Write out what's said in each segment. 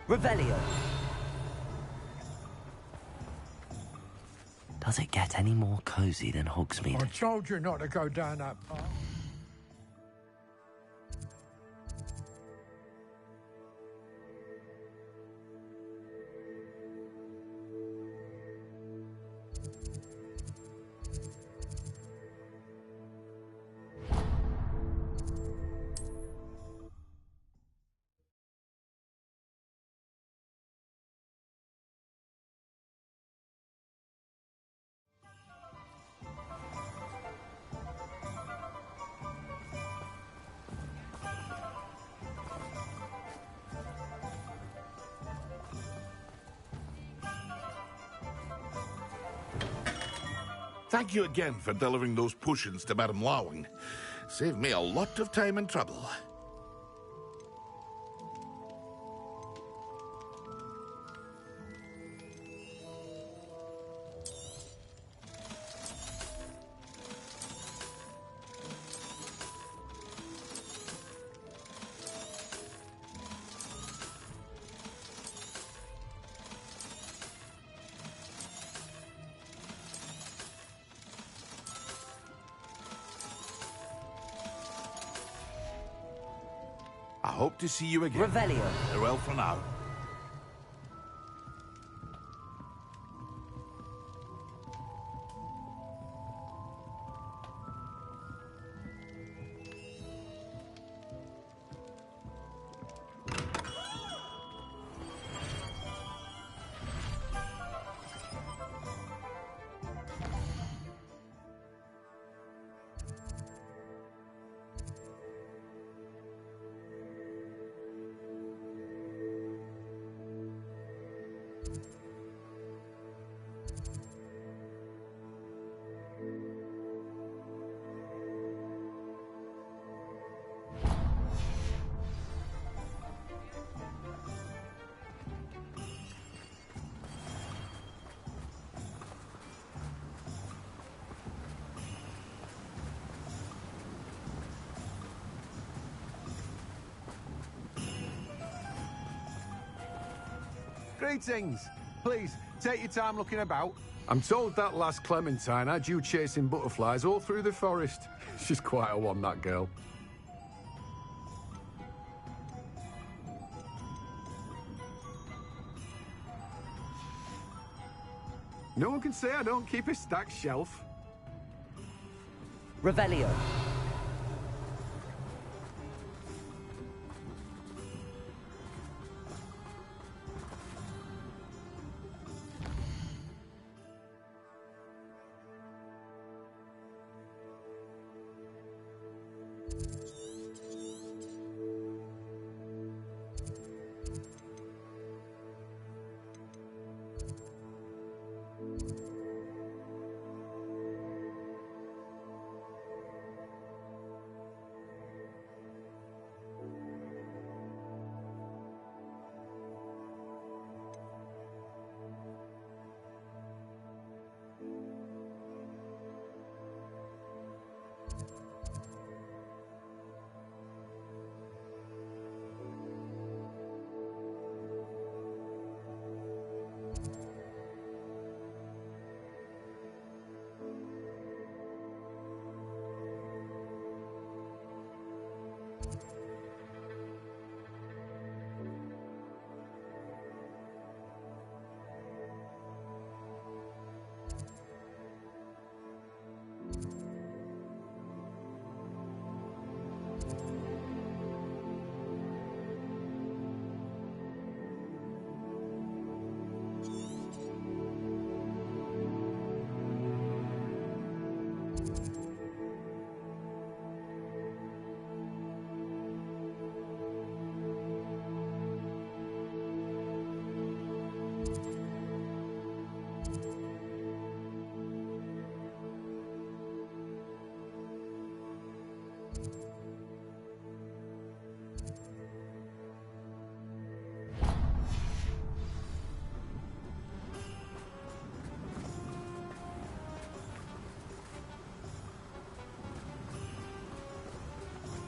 Revelio. Does it get any more cozy than Hogsmeade? I told you not to go down that path. Thank you again for delivering those potions to Madame Lawing. Saved me a lot of time and trouble. I hope to see you again. Revelio. Farewell for now. Greetings. Please, take your time looking about. I'm told that last Clementine had you chasing butterflies all through the forest. She's quite a one, that girl. No one can say I don't keep a stacked shelf. Revelio.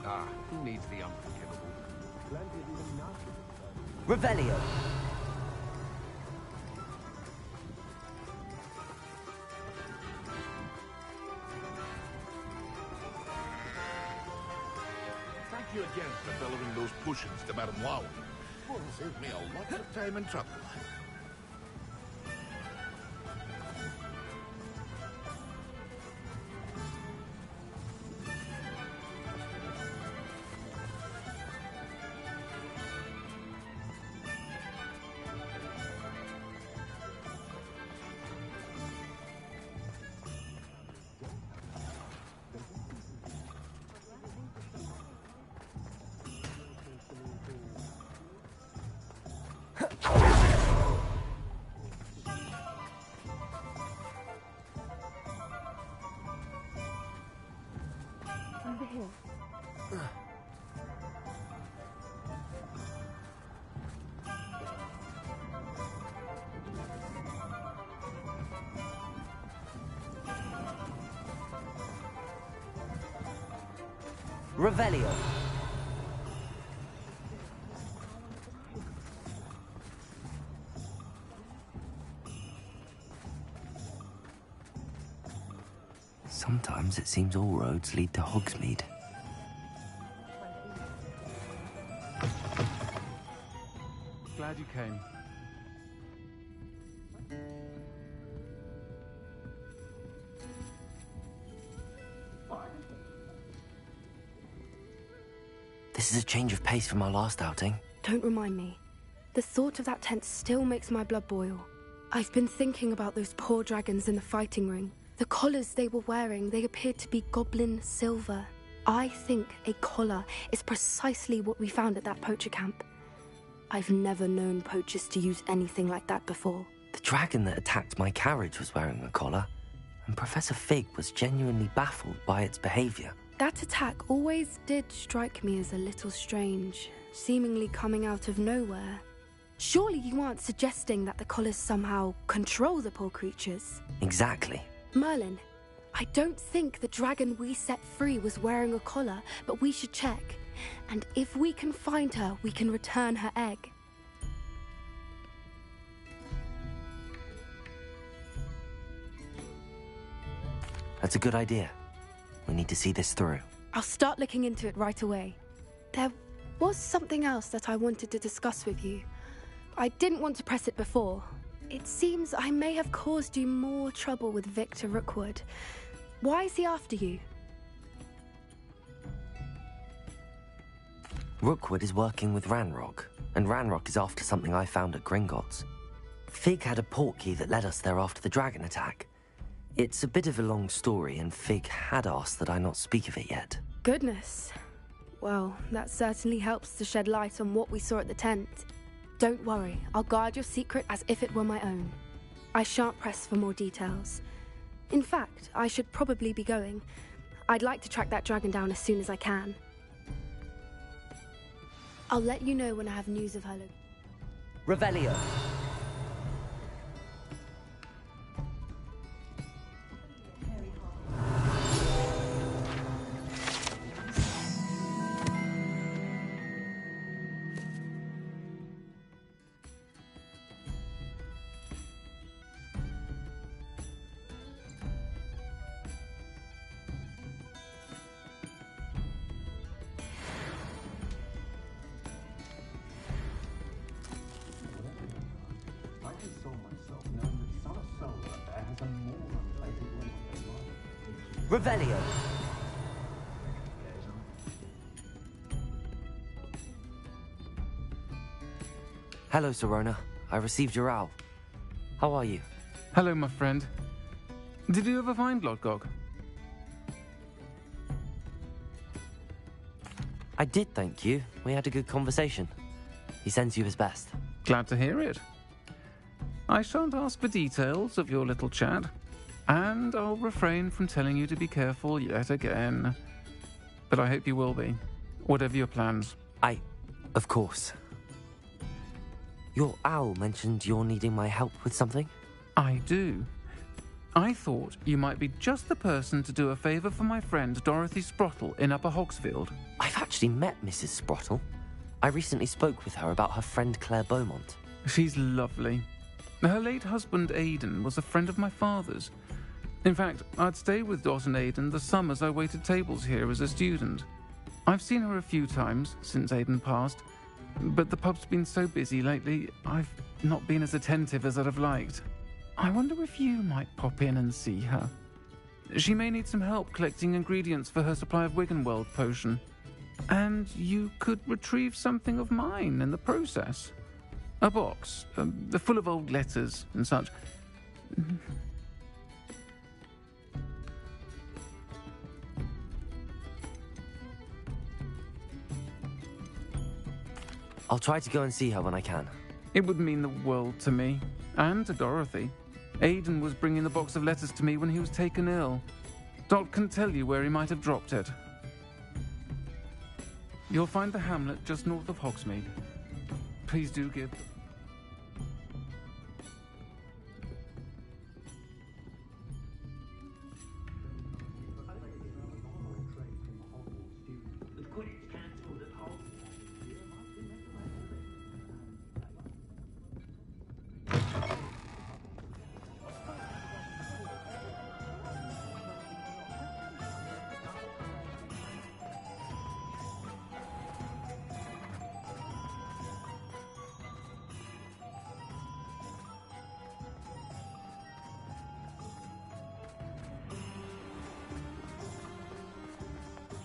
Ah, who needs the unforgivable? Granted, even nasty. Revelio. Thank you again for delivering those potions to Madame Lowing. Saved me a lot of time and trouble. Over here. Revelio. Sometimes it seems all roads lead to Hogsmeade. Glad you came. This is a change of pace from our last outing. Don't remind me. The thought of that tent still makes my blood boil. I've been thinking about those poor dragons in the fighting ring. The collars they were wearing, they appeared to be goblin silver. I think a collar is precisely what we found at that poacher camp. I've never known poachers to use anything like that before. The dragon that attacked my carriage was wearing a collar, and Professor Fig was genuinely baffled by its behavior. That attack always did strike me as a little strange, seemingly coming out of nowhere. Surely you aren't suggesting that the collars somehow control the poor creatures? Exactly. Merlin, I don't think the dragon we set free was wearing a collar, but we should check. And if we can find her, we can return her egg. That's a good idea. We need to see this through. I'll start looking into it right away. There was something else that I wanted to discuss with you. I didn't want to press it before. It seems I may have caused you more trouble with Victor Rookwood. Why is he after you? Rookwood is working with Ranrock, and Ranrock is after something I found at Gringotts. Fig had a portkey that led us there after the dragon attack. It's a bit of a long story, and Fig had asked that I not speak of it yet. Goodness. Well, that certainly helps to shed light on what we saw at the tent. Don't worry, I'll guard your secret as if it were my own. I shan't press for more details. In fact, I should probably be going. I'd like to track that dragon down as soon as I can. I'll let you know when I have news of her. Revelio. Revelio. Hello, Serona. I received your owl. How are you? Hello, my friend. Did you ever find Lodgog? I did, thank you. We had a good conversation. He sends you his best. Glad to hear it. I shan't ask for details of your little chat, and I'll refrain from telling you to be careful yet again. But I hope you will be, whatever your plans. Of course. Your owl mentioned you're needing my help with something? I do. I thought you might be just the person to do a favour for my friend Dorothy Sprottle in Upper Hogsfield. I've actually met Mrs. Sprottle. I recently spoke with her about her friend Claire Beaumont. She's lovely. Her late husband, Aidan, was a friend of my father's. In fact, I'd stay with Dot and Aidan the summers I waited tables here as a student. I've seen her a few times since Aidan passed, but the pub's been so busy lately, I've not been as attentive as I'd have liked. I wonder if you might pop in and see her. She may need some help collecting ingredients for her supply of Wiggenweld potion. And you could retrieve something of mine in the process. A box, full of old letters and such. I'll try to go and see her when I can. It would mean the world to me, and to Dorothy. Aidan was bringing the box of letters to me when he was taken ill. Dot can tell you where he might have dropped it. You'll find the hamlet just north of Hogsmeade. Please do give...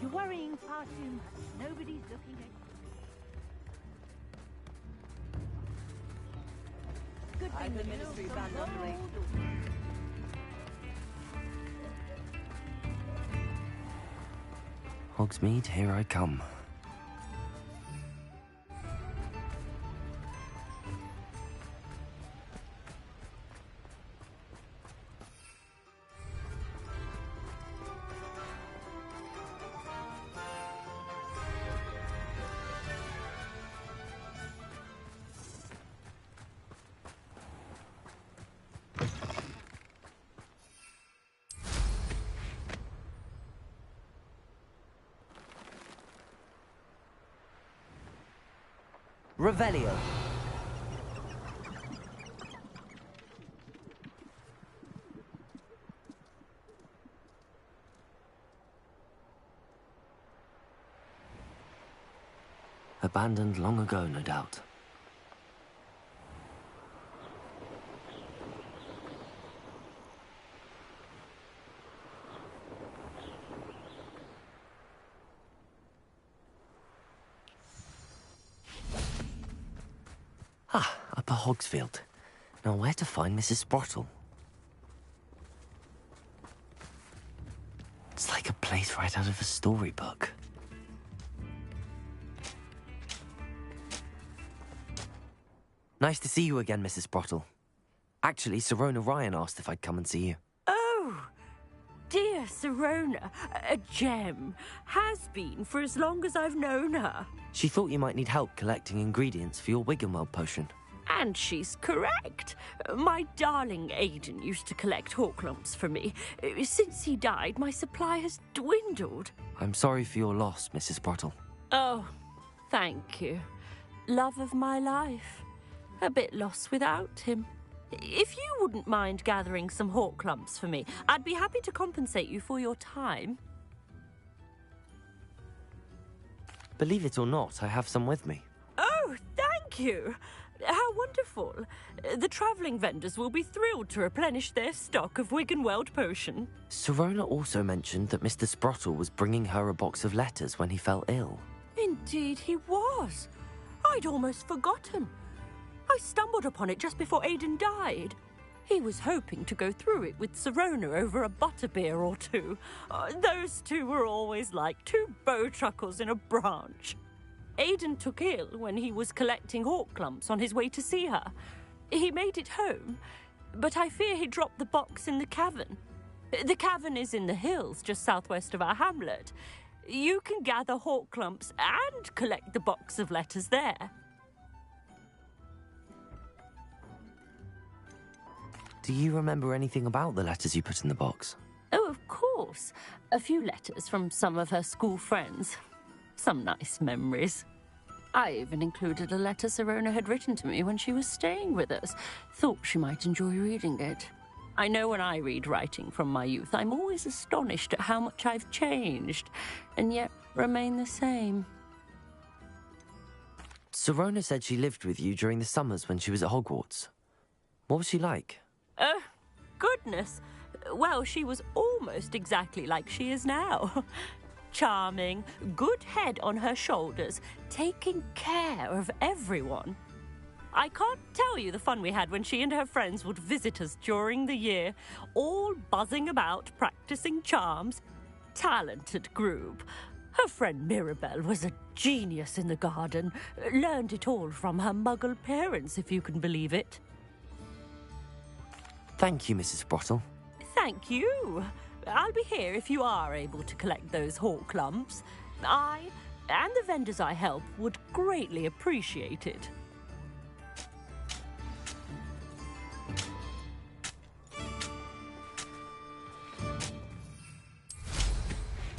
You're worrying far too much. Nobody's looking at you. Good thing the ministry banned Emily. Hogsmeade, here I come. Revelio. Abandoned long ago, no doubt. Upper Hogsfield. Now where to find Mrs. Sprottle? It's like a place right out of a storybook. Nice to see you again, Mrs. Sprottle. Actually, Sirona Ryan asked if I'd come and see you. Oh, dear Sirona, a gem. Has been for as long as I've known her. She thought you might need help collecting ingredients for your Wiggenweld potion. And she's correct. My darling Aidan used to collect Horklumps for me. Since he died, my supply has dwindled. I'm sorry for your loss, Mrs. Sprottle. Oh, thank you. Love of my life. A bit lost without him. If you wouldn't mind gathering some Horklumps for me, I'd be happy to compensate you for your time. Believe it or not, I have some with me. Oh, thank you. How wonderful. The travelling vendors will be thrilled to replenish their stock of Wiggenweld potion. Sirona also mentioned that Mr. Sprottle was bringing her a box of letters when he fell ill. Indeed he was. I'd almost forgotten. I stumbled upon it just before Aidan died. He was hoping to go through it with Sirona over a butterbeer or two. Those two were always like two bowtruckles in a branch. Aidan took ill when he was collecting Horklumps on his way to see her. He made it home, but I fear he dropped the box in the cavern. The cavern is in the hills just southwest of our hamlet. You can gather Horklumps and collect the box of letters there. Do you remember anything about the letters you put in the box? Oh, of course. A few letters from some of her school friends. Some nice memories. I even included a letter Sirona had written to me when she was staying with us. Thought she might enjoy reading it. I know when I read writing from my youth, I'm always astonished at how much I've changed, and yet remain the same. Sirona said she lived with you during the summers when she was at Hogwarts. What was she like? Oh, goodness. Well, she was almost exactly like she is now. Charming, good head on her shoulders, taking care of everyone. I can't tell you the fun we had when she and her friends would visit us during the year, all buzzing about, practicing charms. Talented group. Her friend Mirabelle was a genius in the garden. Learned it all from her muggle parents, if you can believe it. Thank you, Mrs. Sprottle. Thank you. I'll be here if you are able to collect those hawk lumps. I, and the vendors I help, would greatly appreciate it.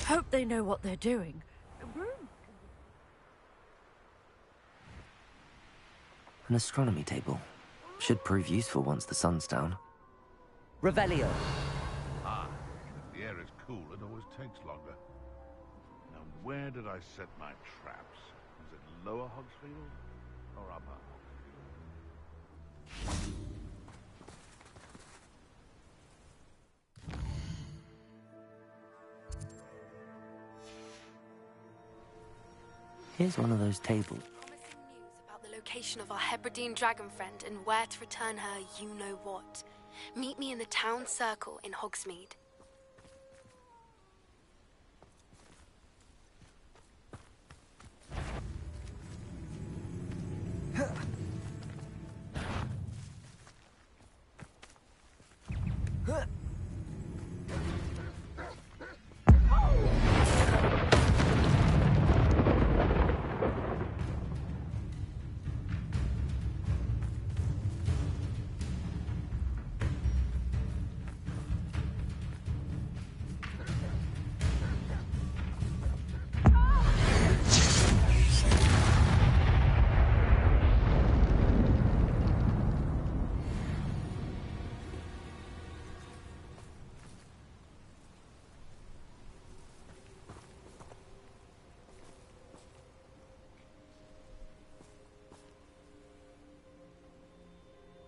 Hope they know what they're doing. An astronomy table. Should prove useful once the sun's down. Revelio. Ah, if the air is cool, it always takes longer. Now, where did I set my traps? Was it Lower Hogsfield or Upper Hogsfield? Here's one of those tables. Promising news about the location of our Hebridean dragon friend and where to return her you-know-what. Meet me in the town circle in Hogsmeade.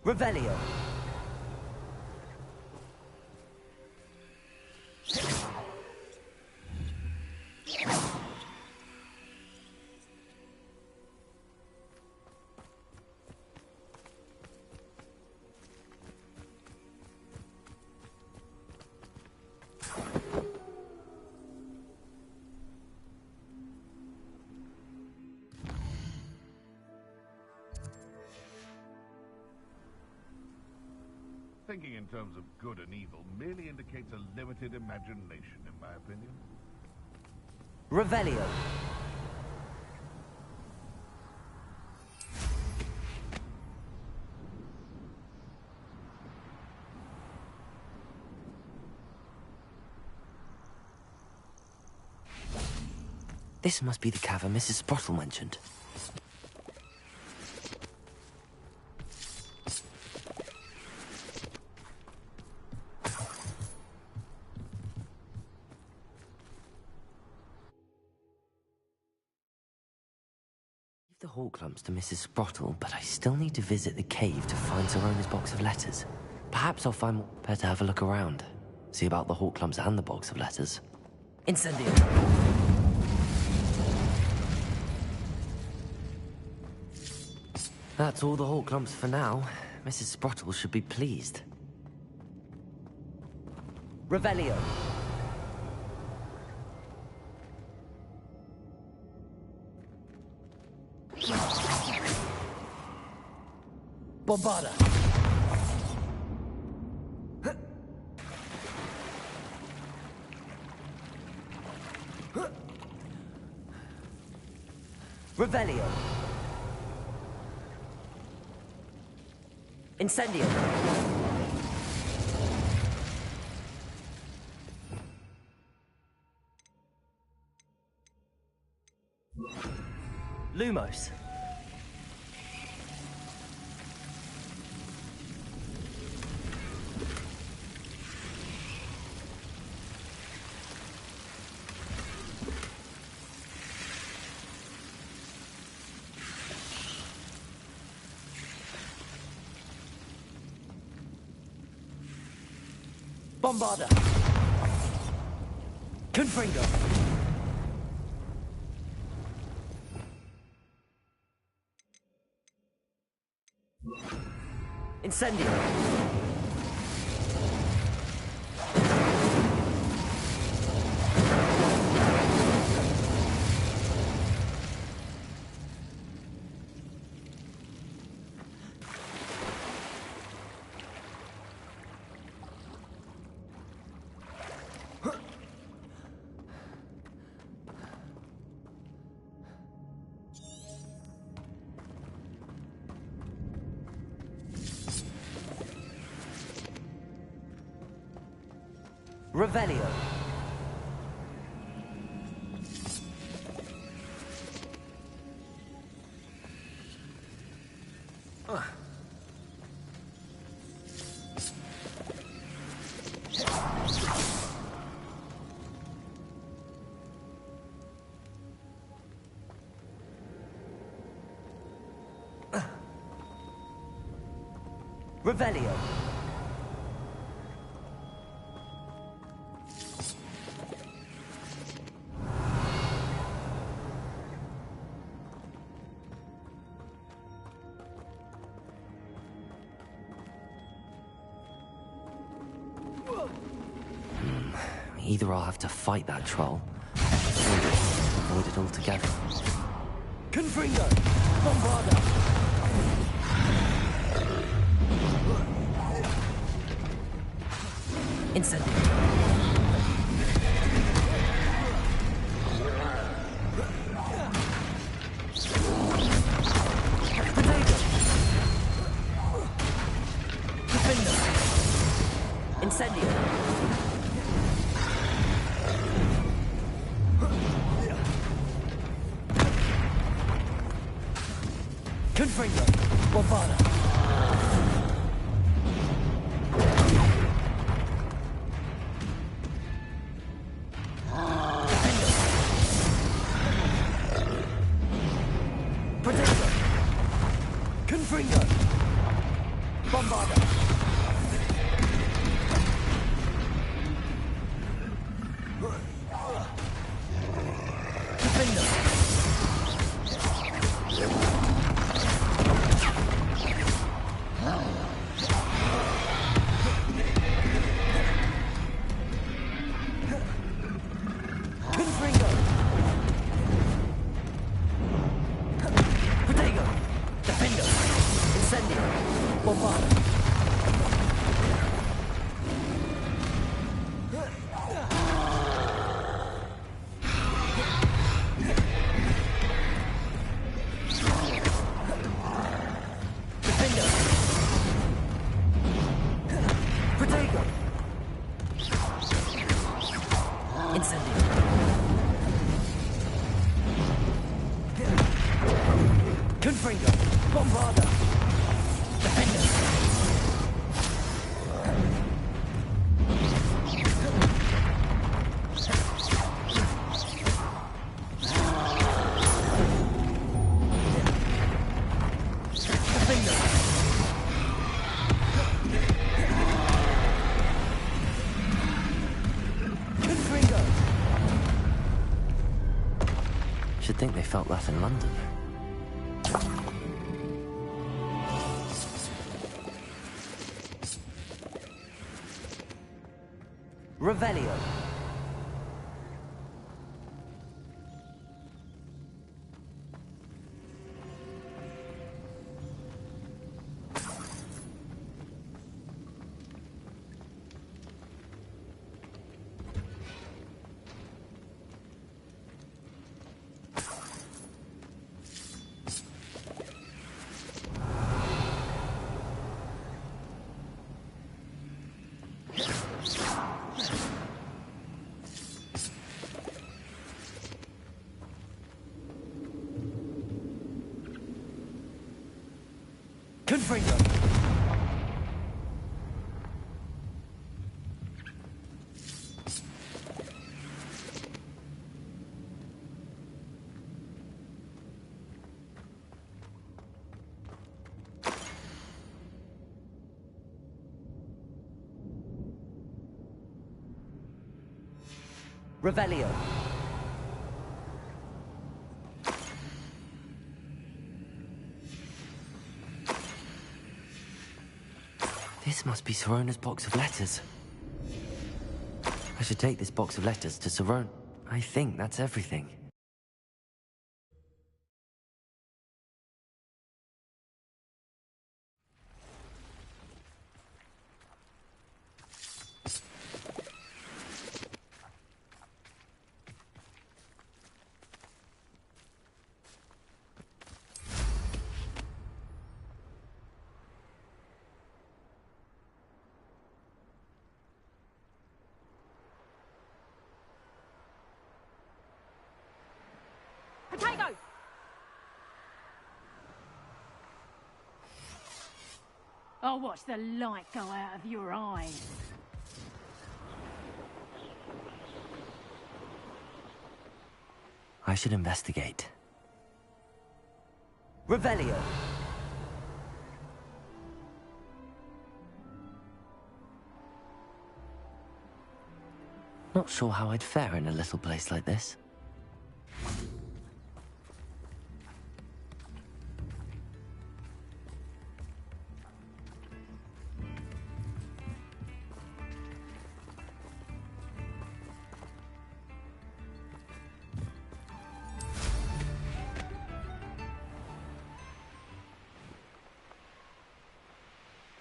Revelio. Thinking in terms of good and evil merely indicates a limited imagination, in my opinion. Revelio. This must be the cavern Mrs. Sprottle mentioned. The hawk lumps to Mrs. Sprottle, but I still need to visit the cave to find Sirona's box of letters. Perhaps I'll find more prepared to have a look around. See about the hawk lumps and the box of letters. Incendio. That's all the hawk lumps for now. Mrs. Sprottle should be pleased. Revelio. Bombarda. Revelio. Incendio. Lumos. Bombarda. Confringo. Incendio. Revelio. Revelio. Either I'll have to fight that troll, or avoid it altogether. Confringo. Bombarda. Incendio. Potato. Defender. Incendio. Confringo. Bombarda. Potato. Confringo. Bombarda. Defender. Confringo. Potato. Defender. Incendio. Bombarda. Defender. Potato. Incendio. Confringo. Bombarda. Defender. Defender. Confringo. Should think they felt that in London. Revelio. Confringo. Revelio. This must be Sirona's box of letters. I should take this box of letters to Sirona. I think that's everything. Potato! I'll watch the light go out of your eyes. I should investigate. Revelio. Not sure how I'd fare in a little place like this.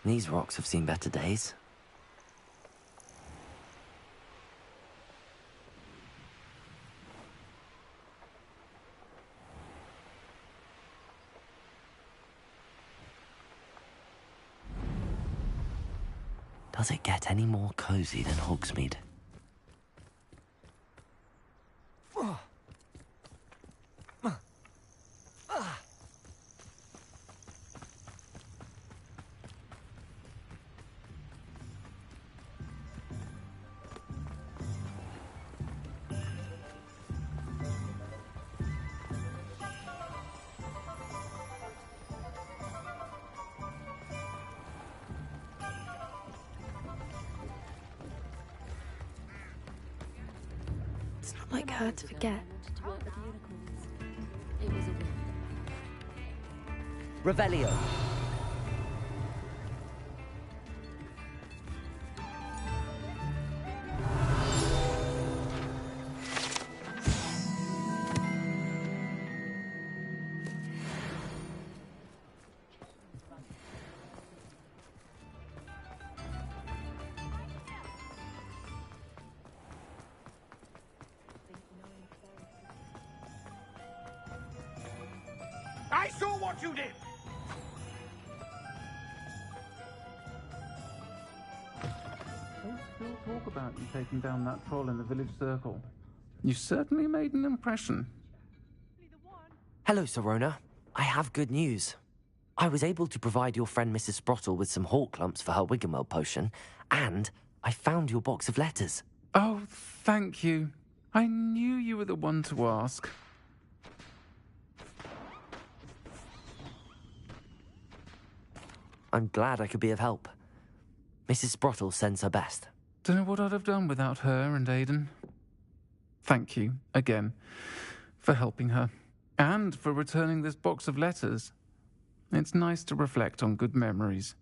These rocks have seen better days. Does it get any more cozy than Hogsmeade? It's not like her to forget. Revelio. I saw what you did! They still talk about you taking down that troll in the village circle. You certainly made an impression. Hello, Sirona. I have good news. I was able to provide your friend Mrs. Sprottle with some hawk lumps for her Wiggenweld potion, and I found your box of letters. Oh, thank you. I knew you were the one to ask. I'm glad I could be of help. Mrs. Sprottle sends her best. Don't know what I'd have done without her and Aidan. Thank you, again, for helping her, and for returning this box of letters. It's nice to reflect on good memories.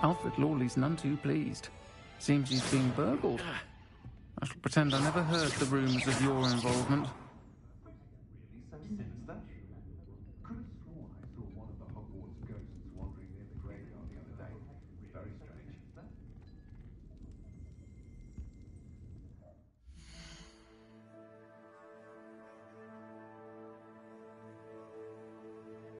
Alfred Lawley's none too pleased. Seems he's been burgled. I shall pretend I never heard the rumours of your involvement.